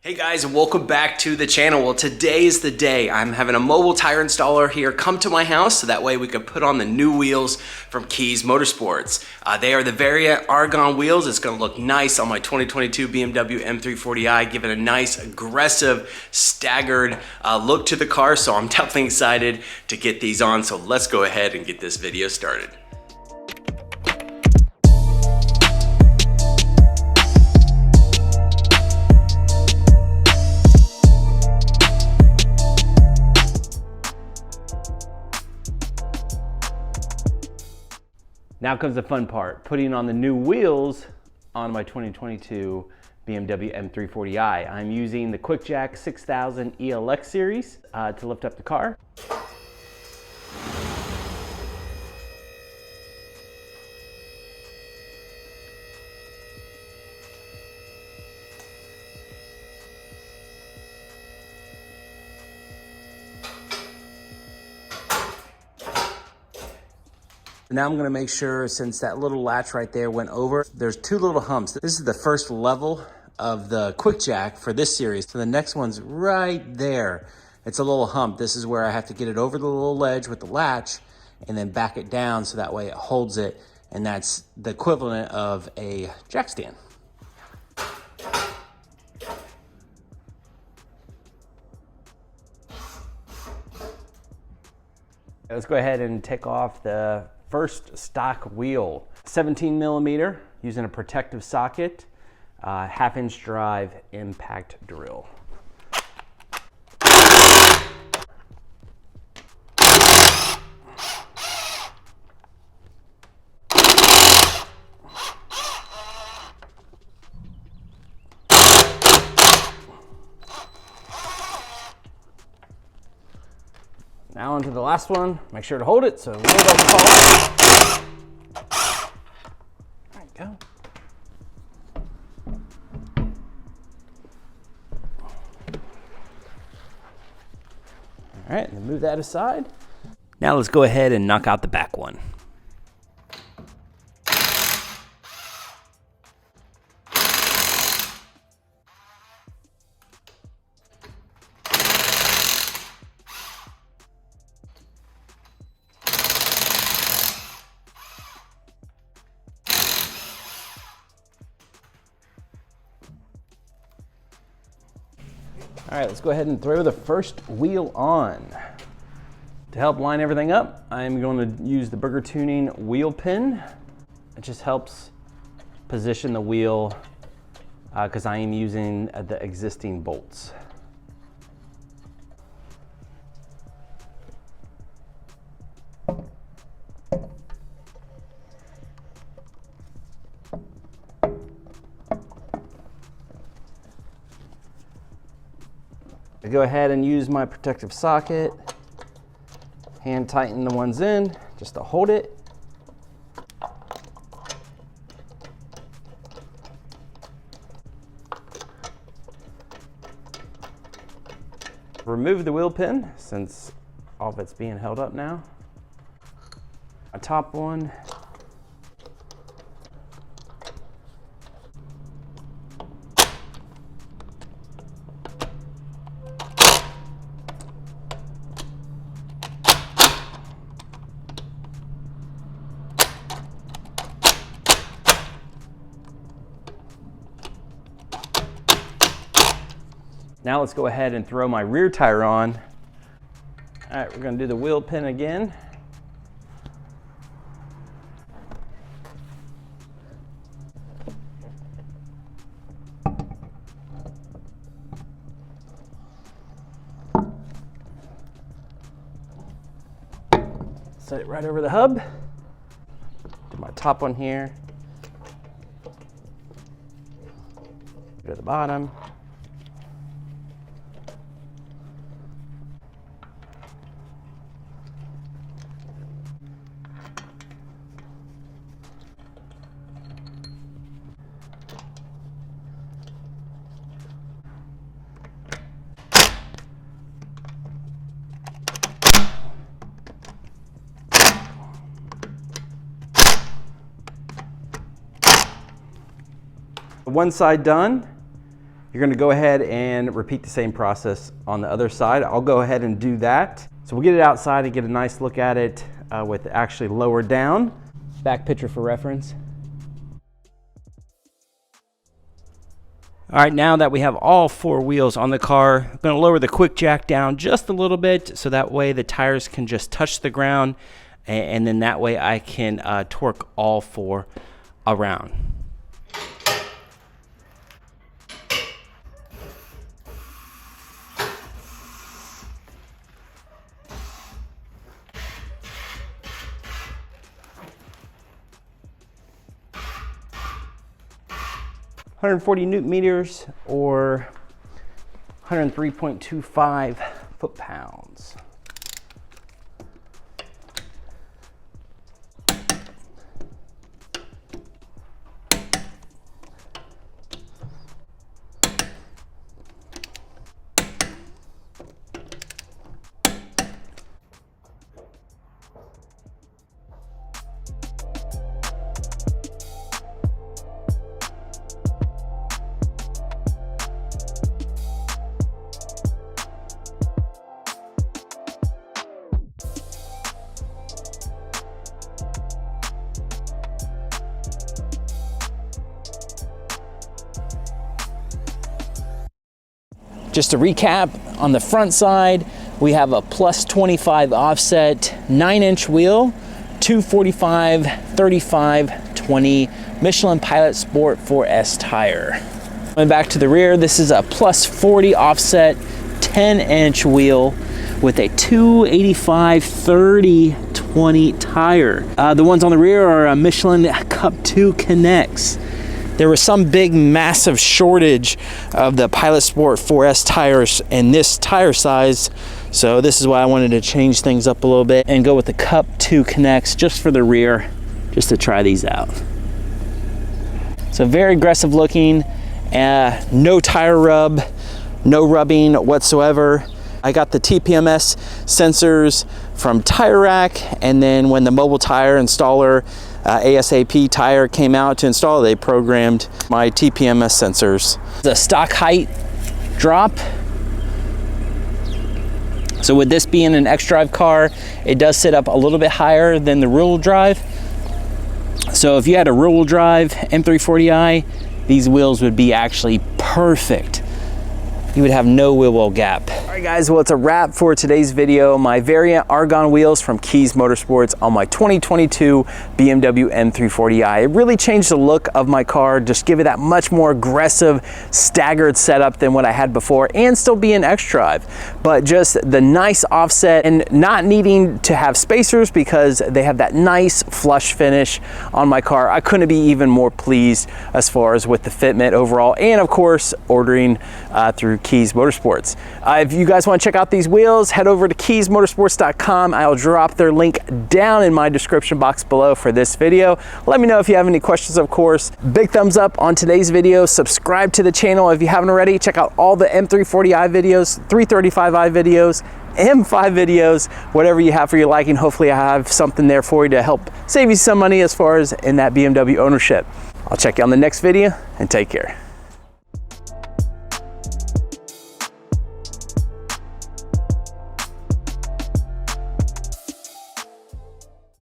Hey guys, and welcome back to the channel. Well, today is the day. I'm having a mobile tire installer here come to my house so that way we can put on the new wheels from Kies Motorsports. They are the Variant Argon wheels. It's gonna look nice on my 2022 BMW M340i, giving a nice, aggressive, staggered look to the car. So I'm definitely excited to get these on. So let's go ahead and get this video started. Now comes the fun part, putting on the new wheels on my 2022 BMW M340i. I'm using the QuickJack 6000 ELX series to lift up the car. Now I'm gonna make sure, since that little latch right there went over, there's two little humps. This is the first level of the QuickJack for this series. So the next one's right there. It's a little hump. This is where I have to get it over the little ledge with the latch and then back it down so that way it holds it. And that's the equivalent of a jack stand. Let's go ahead and take off the first stock wheel. 17 millimeter, using a protective socket, 1/2-inch drive impact drill. Now onto the last one. Make sure to hold it so the wheel doesn't fall out. There you go. All right, and then move that aside. Now let's go ahead and knock out the back one. All right, let's go ahead and throw the first wheel on. To help line everything up, I'm going to use the Burger Tuning wheel pin. It just helps position the wheel because I am using the existing bolts. I go ahead and use my protective socket, hand tighten the ones in just to hold it. Remove the wheel pin since all of it's being held up now. A top one. Now let's go ahead and throw my rear tire on. All right, we're gonna do the wheel pin again. Set it right over the hub. Do my top one here. Go to the bottom. One side done. You're gonna go ahead and repeat the same process on the other side. I'll go ahead and do that. So we'll get it outside and get a nice look at it with actually lowered down. Back picture for reference. All right, now that we have all 4 wheels on the car, I'm gonna lower the quick jack down just a little bit so that way the tires can just touch the ground, and then that way I can torque all 4 around. .140 Newton meters or 103.25 foot-pounds. Just to recap, on the front side, we have a plus 25 offset, 9-inch wheel, 245, 35, 20 Michelin Pilot Sport 4S tire. Going back to the rear, this is a plus 40 offset, 10-inch wheel with a 285, 30, 20 tire. The ones on the rear are a Michelin Cup 2 Connects. There was some big massive shortage of the Pilot Sport 4S tires in this tire size, so this is why I wanted to change things up a little bit and go with the Cup 2 Connects just for the rear, just to try these out. So very aggressive looking, no tire rub, no rubbing whatsoever. I got the TPMS sensors from Tire Rack, and then when the mobile tire installer ASAP tire came out to install, they programmed my TPMS sensors. The stock height drop. So with this being an X-Drive car, it does sit up a little bit higher than the rear-wheel drive. So if you had a rear-wheel drive M340i, these wheels would be actually perfect. You would have no wheel well gap. All right guys, well it's a wrap for today's video. My variant argon wheels from Kies Motorsports on my 2022 BMW M340i. It really changed the look of my car, just give it that much more aggressive, staggered setup than what I had before, and still be an X-Drive. But just the nice offset and not needing to have spacers because they have that nice flush finish on my car. I couldn't be even more pleased as far as with the fitment overall, and of course ordering through Kies Motorsports. If you guys want to check out these wheels, head over to kiesmotorsports.com. I'll drop their link down in my description box below for this video. Let me know if you have any questions, of course. Big thumbs up on today's video. Subscribe to the channel if you haven't already. Check out all the M340i videos, 335i videos, M5 videos, whatever you have for your liking. Hopefully I have something there for you to help save you some money as far as in that BMW ownership. I'll check you on the next video, and take care.